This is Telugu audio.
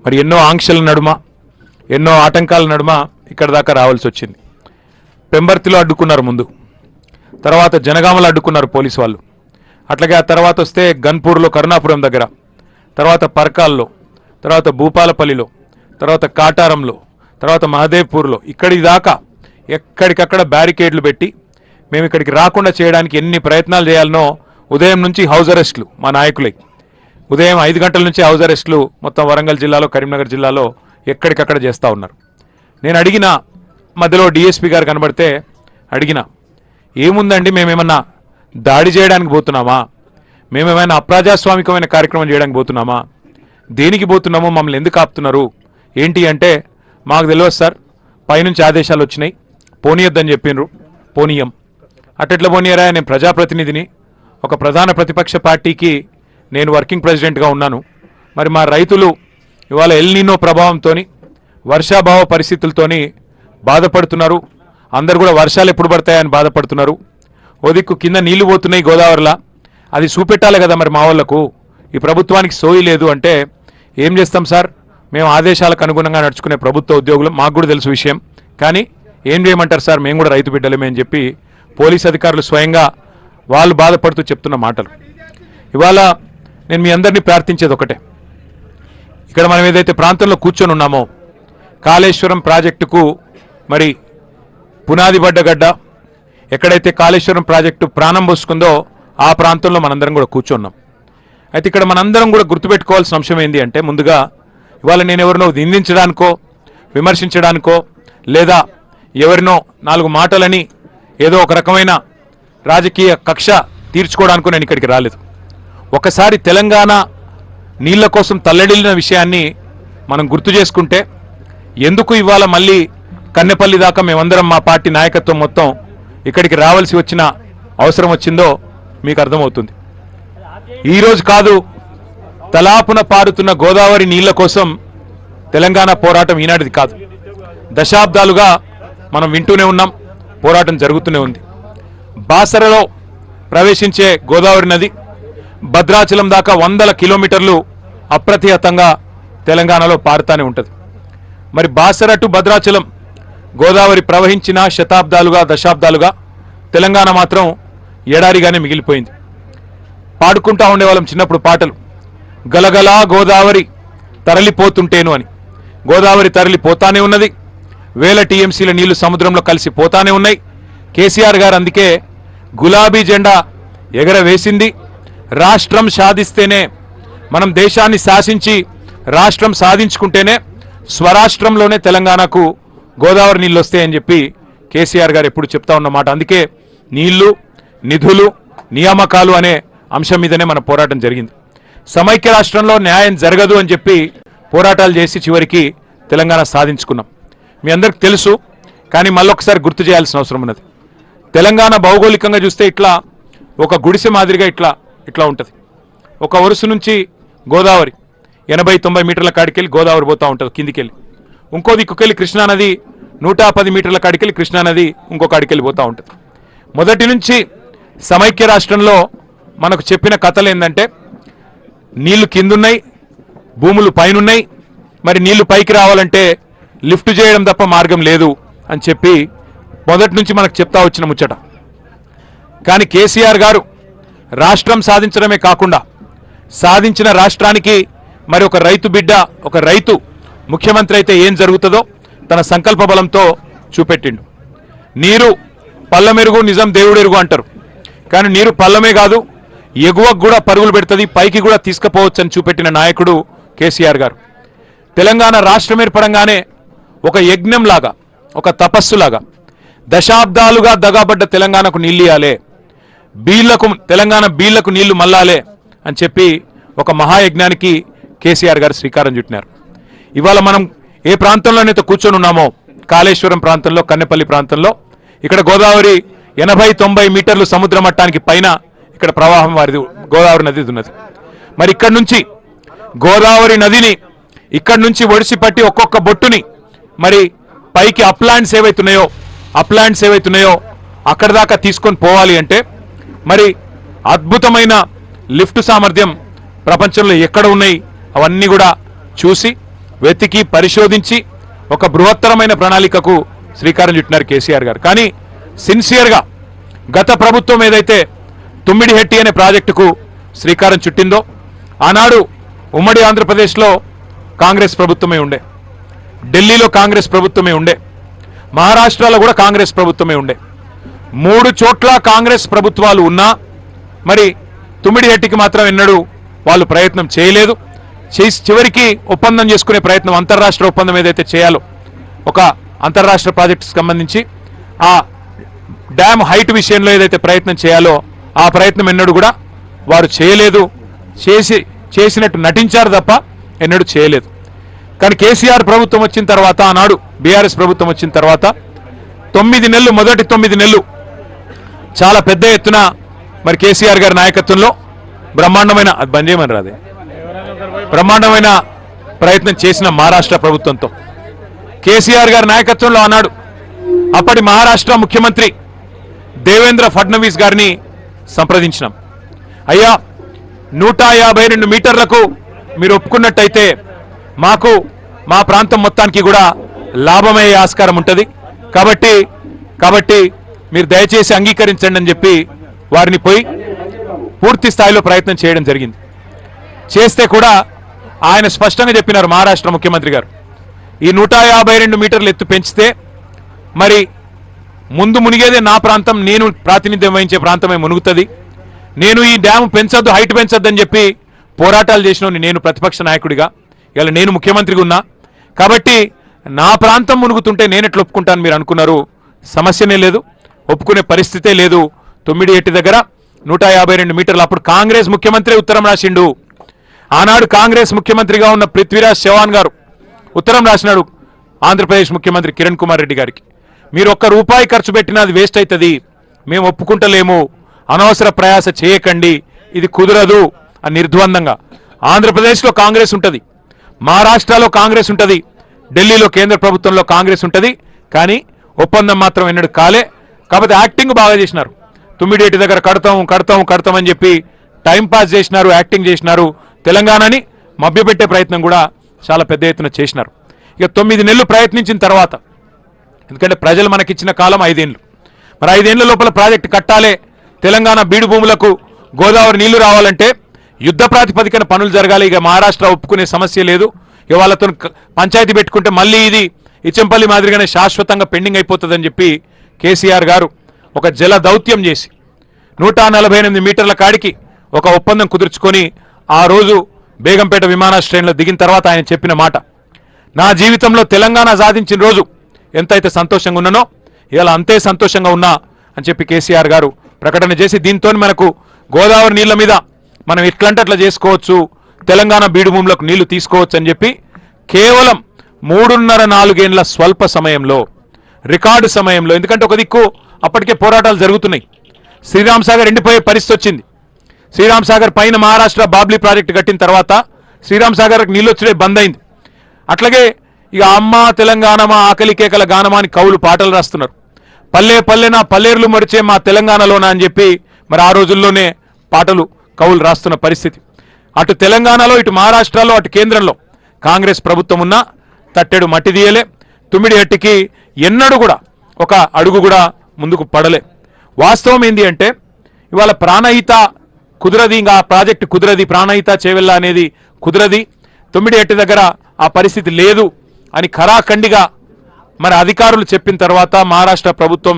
మరి ఎన్నో ఆంక్షల నడుమ ఎన్నో ఆటంకాల నడుమ ఇక్కడ దాకా రావాల్సి వచ్చింది. పెంబర్తిలో అడ్డుకున్నారు ముందు, తర్వాత జనగామలో అడ్డుకున్నారు పోలీసు వాళ్ళు, అట్లాగే ఆ తర్వాత వస్తే గన్పూర్లో కరుణాపురం దగ్గర, తర్వాత పర్కాల్లో, తర్వాత భూపాలపల్లిలో, తర్వాత కాటారంలో, తర్వాత మహదేవ్పూర్లో, ఇక్కడి దాకా ఎక్కడికక్కడ బ్యారికేడ్లు పెట్టి మేము ఇక్కడికి రాకుండా చేయడానికి ఎన్ని ప్రయత్నాలు చేయాలనో ఉదయం నుంచి హౌస్ అరెస్టులు మా నాయకులై ఉదయం 5 గంటల నుంచి హౌస్ అరెస్టులు మొత్తం వరంగల్ జిల్లాలో కరీంనగర్ జిల్లాలో ఎక్కడికక్కడ చేస్తూ ఉన్నారు. నేను అడిగిన మధ్యలో డిఎస్పీ గారు కనబడితే అడిగిన, ఏముందండి మేమేమన్నా దాడి చేయడానికి పోతున్నామా, మేమేమైనా అప్రజాస్వామికమైన కార్యక్రమం చేయడానికి పోతున్నామా, దేనికి పోతున్నామో మమ్మల్ని ఎందుకు ఆపుతున్నారు ఏంటి అంటే, మాకు తెలియదు సార్, పైనుంచి ఆదేశాలు వచ్చినాయి పోనీయొద్దని చెప్పిండ్రు, పోనీయం. అట్టెట్లా పోనీయరా, నేను ప్రజాప్రతినిధిని, ఒక ప్రధాన ప్రతిపక్ష పార్టీకి నేను వర్కింగ్ ప్రెసిడెంట్గా ఉన్నాను. మరి మా రైతులు ఇవాళ ఎల్ నీనో ప్రభావంతో వర్షాభావ పరిస్థితులతోని బాధపడుతున్నారు, అందరు కూడా వర్షాలు ఎప్పుడు పడతాయని బాధపడుతున్నారు. ఓ దిక్కు కింద నీళ్లు పోతున్నాయి గోదావరిలా, అది చూపెట్టాలి కదా మరి మా వాళ్ళకు, ఈ ప్రభుత్వానికి సోయి లేదు అంటే ఏం చేస్తాం సార్, మేము ఆదేశాలకు అనుగుణంగా నడుచుకునే ప్రభుత్వ ఉద్యోగులు, మాకు కూడా తెలుసు విషయం, కానీ ఏం చేయమంటారు సార్, మేము కూడా రైతు బిడ్డలమే అని చెప్పి పోలీస్ అధికారులు స్వయంగా వాళ్ళు బాధపడుతూ చెప్తున్న మాటలు. ఇవాళ నేను మీ అందరినీ ప్రార్థించేది ఒకటే, ఇక్కడ మనం ఏదైతే ప్రాంతంలో కూర్చొని ఉన్నామో కాళేశ్వరం ప్రాజెక్టుకు మరి పునాది పడ్డగడ్డ, ఎక్కడైతే కాళేశ్వరం ప్రాజెక్టు ప్రాణం పోసుకుందో ఆ ప్రాంతంలో మనందరం కూడా కూర్చున్నాం. అయితే ఇక్కడ మనందరం కూడా గుర్తుపెట్టుకోవాల్సిన అంశం ఏంటి అంటే, ముందుగా ఇవాళ నేను ఎవరినో నిందించడానికో విమర్శించడానికో లేదా ఎవరినో 4 మాటలని ఏదో ఒక రకమైన రాజకీయ కక్ష తీర్చుకోవడానికో నేను ఇక్కడికి రాలేదు. ఒకసారి తెలంగాణ నీళ్ల కోసం తల్లడిల్లిన విషయాన్ని మనం గుర్తు చేసుకుంటే, ఎందుకు ఇవాళ మళ్ళీ కన్నెపల్లి దాకా మేమందరం మా పార్టీ నాయకత్వం మొత్తం ఇక్కడికి రావాల్సి వచ్చిన అవసరం వచ్చిందో మీకు అర్థమవుతుంది. ఈరోజు కాదు, తలాపున పారుతున్న గోదావరి నీళ్ల కోసం తెలంగాణ పోరాటం ఈనాటిది కాదు, దశాబ్దాలుగా మనం వింటూనే ఉన్నాం, పోరాటం జరుగుతూనే ఉంది. బాసరలో ప్రవేశించే గోదావరి నది భద్రాచలం దాకా 100 కిలోమీటర్లు అప్రతిహతంగా తెలంగాణలో పారుతూనే ఉంటుంది. మరి బాసర టు భద్రాచలం గోదావరి ప్రవహించిన శతాబ్దాలుగా దశాబ్దాలుగా తెలంగాణ మాత్రం ఎడారిగానే మిగిలిపోయింది. పాడుకుంటా ఉండేవాళ్ళం చిన్నప్పుడు పాటలు, గలగలా గోదావరి తరలిపోతుంటేను అని. గోదావరి తరలిపోతానే ఉన్నది, 1000 టీఎంసీల నీళ్లు సముద్రంలో కలిసి పోతానే ఉన్నాయి. కేసీఆర్ గారు అందుకే గులాబీ జెండా ఎగరవేసింది. రాష్ట్రం సాధిస్తేనే, మనం దేశాన్ని శాసించి రాష్ట్రం సాధించుకుంటేనే స్వరాష్ట్రంలోనే తెలంగాణకు గోదావరి నీళ్ళు వస్తాయని చెప్పి కేసీఆర్ గారు ఎప్పుడు చెప్తా ఉన్నమాట. అందుకే నీళ్లు, నిధులు, నియామకాలు అనే అంశం మీదనే మన పోరాటం జరిగింది. సమైక్య రాష్ట్రంలో న్యాయం జరగదు అని చెప్పి పోరాటాలు చేసి చివరికి తెలంగాణ సాధించుకున్నాం. మీ అందరికి తెలుసు, కానీ మళ్ళొకసారి గుర్తు చేయాల్సిన అవసరం ఉన్నది. తెలంగాణ భౌగోళికంగా చూస్తే ఇట్లా ఒక గుడిసె మాదిరిగా ఇట్లా ఉంటుంది. ఒక వరుస నుంచి గోదావరి 80-90 మీటర్ల కాడికెళ్ళి గోదావరి పోతూ ఉంటుంది కిందికెళ్ళి, ఇంకో దిక్కుకెళ్ళి కృష్ణానది 110 మీటర్ల కాడికెళ్ళి కృష్ణానది ఇంకో కాడికెళ్ళి పోతూ ఉంటుంది. మొదటి నుంచి సమైక్య రాష్ట్రంలో మనకు చెప్పిన కథలు ఏంటంటే, నీళ్లు కిందున్నాయి, భూములు పైనున్నాయి, మరి నీళ్లు పైకి రావాలంటే లిఫ్ట్ చేయడం తప్ప మార్గం లేదు అని చెప్పి మొదటి నుంచి మనకు చెప్తా వచ్చిన ముచ్చట. కానీ కేసీఆర్ గారు రాష్ట్రం సాధించడమే కాకుండా సాధించిన రాష్ట్రానికి మరి ఒక రైతు బిడ్డ, ఒక రైతు ముఖ్యమంత్రి అయితే ఏం జరుగుతుందో తన సంకల్ప బలంతో చూపెట్టిండు. నీరు పల్లమెరుగు నిజం దేవుడెరుగు అంటారు, కానీ నీరు పల్లమే కాదు, ఎగువకు కూడా పరుగులు పెడుతుంది, పైకి కూడా తీసుకుపోవచ్చు అని చూపెట్టిన నాయకుడు కేసీఆర్ గారు. తెలంగాణ రాష్ట్రం ఏర్పడంగానే ఒక యజ్ఞంలాగా, ఒక తపస్సులాగా దశాబ్దాలుగా దగాబడ్డ తెలంగాణకు నీళ్ళు ఇవ్వాలే, తెలంగాణ బీళ్లకు నీళ్లు మల్లాలే అని చెప్పి ఒక మహాయజ్ఞానికి కేసీఆర్ గారు శ్రీకారం చుట్టినారు. ఇవాళ మనం ఏ ప్రాంతంలోనైతే కూర్చొని ఉన్నామో, కాళేశ్వరం ప్రాంతంలో, కన్నెపల్లి ప్రాంతంలో, ఇక్కడ గోదావరి 80-90 మీటర్లు సముద్ర మట్టానికి పైన ఇక్కడ ప్రవాహం వారిది గోదావరి నది ఉన్నది. మరి ఇక్కడ నుంచి గోదావరి నదిని ఇక్కడ నుంచి ఒడిసి పట్టి ఒక్కొక్క బొట్టుని మరి పైకి అప్లాండ్స్ ఏవైతున్నాయో అక్కడ దాకా తీసుకొని పోవాలి అంటే మరి అద్భుతమైన లిఫ్ట్ సామర్థ్యం ప్రపంచంలో ఎక్కడ ఉన్నాయి అవన్నీ కూడా చూసి వెతికి పరిశోధించి ఒక బృహత్తరమైన ప్రణాళికకు శ్రీకారం చుట్టినారు కేసీఆర్ గారు. కానీ సిన్సియర్గా గత ప్రభుత్వం ఏదైతే తుమ్మిడిహెట్టి అనే ప్రాజెక్టుకు శ్రీకారం చుట్టిందో ఆనాడు ఉమ్మడి ఆంధ్రప్రదేశ్లో కాంగ్రెస్ ప్రభుత్వమే ఉండే, ఢిల్లీలో కాంగ్రెస్ ప్రభుత్వమే ఉండే, మహారాష్ట్రలో కూడా కాంగ్రెస్ ప్రభుత్వమే ఉండే. 3 చోట్ల కాంగ్రెస్ ప్రభుత్వాలు ఉన్నా మరి తుమ్మిడిహెట్టికి మాత్రం ఎన్నడూ వాళ్ళు ప్రయత్నం చేయలేదు. చివరికి ఒప్పందం చేసుకునే ప్రయత్నం, అంతర్రాష్ట్ర ఒప్పందం ఏదైతే చేయాలో ఒక అంతర్రాష్ట్ర ప్రాజెక్టుకు సంబంధించి ఆ డ్యామ్ హైట్ విషయంలో ఏదైతే ప్రయత్నం చేయాలో ఆ ప్రయత్నం ఎన్నడూ కూడా వారు చేయలేదు. చేసినట్టు నటించారు తప్ప ఎన్నడూ చేయలేదు. కానీ కేసీఆర్ ప్రభుత్వం వచ్చిన తర్వాత, ఆనాడు బీఆర్ఎస్ ప్రభుత్వం వచ్చిన తర్వాత 9 నెలలు, మొదటి 9 నెలలు చాలా పెద్ద ఎత్తున మరి కేసీఆర్ గారి నాయకత్వంలో బ్రహ్మాండమైన బ్రహ్మాండమైన ప్రయత్నం చేసిన మహారాష్ట్ర ప్రభుత్వంతో కేసీఆర్ గారి నాయకత్వంలో ఆనాడు అప్పటి మహారాష్ట్ర ముఖ్యమంత్రి దేవేంద్ర ఫడ్నవీస్ గారిని సంప్రదించినాం. అయ్యా 152 మీటర్లకు మీరు ఒప్పుకున్నట్టయితే మాకు మా ప్రాంతం మొత్తానికి కూడా లాభమయ్యే ఆస్కారం ఉంటుంది, కాబట్టి మీరు దయచేసి అంగీకరించండి అని చెప్పి వారిని పోయి పూర్తి స్థాయిలో ప్రయత్నం చేయడం జరిగింది. చేస్తే కూడా ఆయన స్పష్టంగా చెప్పినారు మహారాష్ట్ర ముఖ్యమంత్రి గారు, ఈ 152 మీటర్లు ఎత్తు పెంచితే మరి ముందు మునిగేదే నా ప్రాంతం, నేను ప్రాతినిధ్యం వహించే ప్రాంతమే మునుగుతుంది. నేను ఈ డ్యామ్ పెంచొద్దు, హైట్ పెంచొద్దు అని చెప్పి పోరాటాలు చేసిన నేను ప్రతిపక్ష నాయకుడిగా, ఇలా నేను ముఖ్యమంత్రిగా ఉన్నా కాబట్టి నా ప్రాంతం మునుగుతుంటే నేను ఎట్లా ఒప్పుకుంటాను మీరు అనుకున్నారు. సమస్యనే లేదు, ఒప్పుకునే పరిస్థితే లేదు. తుమ్మిడిహెట్టి దగ్గర 152 మీటర్లు. అప్పుడు కాంగ్రెస్ ముఖ్యమంత్రి ఉత్తరం రాసిండు. ఆనాడు కాంగ్రెస్ ముఖ్యమంత్రిగా ఉన్న పృథ్వీరాజ్ చౌహాన్ గారు ఉత్తరం రాసినాడు ఆంధ్రప్రదేశ్ ముఖ్యమంత్రి కిరణ్ కుమార్ రెడ్డి గారికి, మీరు ₹1 ఖర్చు పెట్టినా అది వేస్ట్ అవుతుంది, మేము ఒప్పుకుంటలేము, అనవసర ప్రయాస చేయకండి, ఇది కుదరదు అని నిర్ద్వందంగా. ఆంధ్రప్రదేశ్లో కాంగ్రెస్ ఉంటుంది, మహారాష్ట్రలో కాంగ్రెస్ ఉంటుంది, ఢిల్లీలో కేంద్ర ప్రభుత్వంలో కాంగ్రెస్ ఉంటుంది, కానీ ఒప్పందం మాత్రం ఎన్నడూ కాలే. కాబట్టి యాక్టింగ్ బాగా చేసినారు. తుమ్మిడిహెట్టి దగ్గర కడతాం అని చెప్పి టైంపాస్ చేసినారు, యాక్టింగ్ చేసినారు. తెలంగాణని మభ్యపెట్టే ప్రయత్నం కూడా చాలా పెద్ద ఎత్తున చేసినారు. ఇక 9 నెలలు ప్రయత్నించిన తర్వాత, ఎందుకంటే ప్రజలు మనకిచ్చిన కాలం 5 ఏళ్ళు, మరి 5 ఏళ్ల లోపల ప్రాజెక్టు కట్టాలే, తెలంగాణ బీడు భూములకు గోదావరి నీళ్లు రావాలంటే యుద్ధ ప్రాతిపదికన పనులు జరగాలి. ఇక మహారాష్ట్ర ఒప్పుకునే సమస్య లేదు. ఇక వాళ్ళతో పంచాయతీ పెట్టుకుంటే మళ్ళీ ఇది ఇచ్చంపల్లి మాదిరిగానే శాశ్వతంగా పెండింగ్ అయిపోతుందని చెప్పి కేసీఆర్ గారు ఒక జల దౌత్యం చేసి 148 మీటర్ల కాడికి ఒక ఒప్పందం కుదుర్చుకొని ఆ రోజు బేగంపేట విమానాశ్రయంలో దిగిన తర్వాత ఆయన చెప్పిన మాట, నా జీవితంలో తెలంగాణ సాధించిన రోజు ఎంతైతే సంతోషంగా ఉన్నానో ఇలా అంతే సంతోషంగా ఉన్నా అని చెప్పి కేసీఆర్ గారు ప్రకటన చేసి, దీంతో మనకు గోదావరి నీళ్ల మీద మనం ఎట్లంటే అట్లా చేసుకోవచ్చు, తెలంగాణ బీడు భూములకు నీళ్లు తీసుకోవచ్చు అని చెప్పి కేవలం 3.5-4 ఏళ్ల స్వల్ప సమయంలో, రికార్డు సమయంలో, ఎందుకంటే ఒక దిక్కు అప్పటికే పోరాటాలు జరుగుతున్నాయి, శ్రీరామ్ సాగర్ ఎండిపోయే పరిస్థితి వచ్చింది. శ్రీరామ్ సాగర్ పైన మహారాష్ట్ర బాబ్లీ ప్రాజెక్టు కట్టిన తర్వాత శ్రీరామ్ సాగర్కి నీళ్ళు వచ్చే బంద్ అయింది. అట్లాగే ఇక అమ్మ తెలంగాణ మా ఆకలి కేకల గానమాని కవులు పాటలు రాస్తున్నారు, పల్లె పల్లెనా పల్లేర్లు మరిచే మా తెలంగాణలోనా అని చెప్పి మరి ఆ రోజుల్లోనే పాటలు కవులు రాస్తున్న పరిస్థితి. అటు తెలంగాణలో, ఇటు మహారాష్ట్రలో, అటు కేంద్రంలో కాంగ్రెస్ ప్రభుత్వం ఉన్నా తట్టెడు మట్టి తీయలే. తుమ్మిడిహెట్టికి ఎన్నడూ కూడా ఒక అడుగు కూడా ముందుకు పడలే. వాస్తవం ఏంది అంటే ఇవాళ ప్రాణహిత కుదరది, ఇంకా ప్రాజెక్టు కుదరది, ప్రాణహిత చేవెళ్ళ అనేది కుదరది, తుమ్మిడిహెట్టి దగ్గర ఆ పరిస్థితి లేదు అని ఖరాఖండిగా మరి అధికారులు చెప్పిన తర్వాత మహారాష్ట్ర ప్రభుత్వం